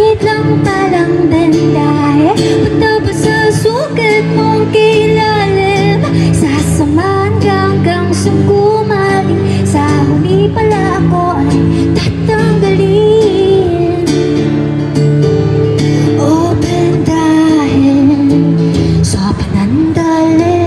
Saglit lang palang dahil patapos sa sugat mong kilalim, sasamahan hanggang sa kumaling. Sa huli pala ako ay tatanggalin. Open dahil sa panandali.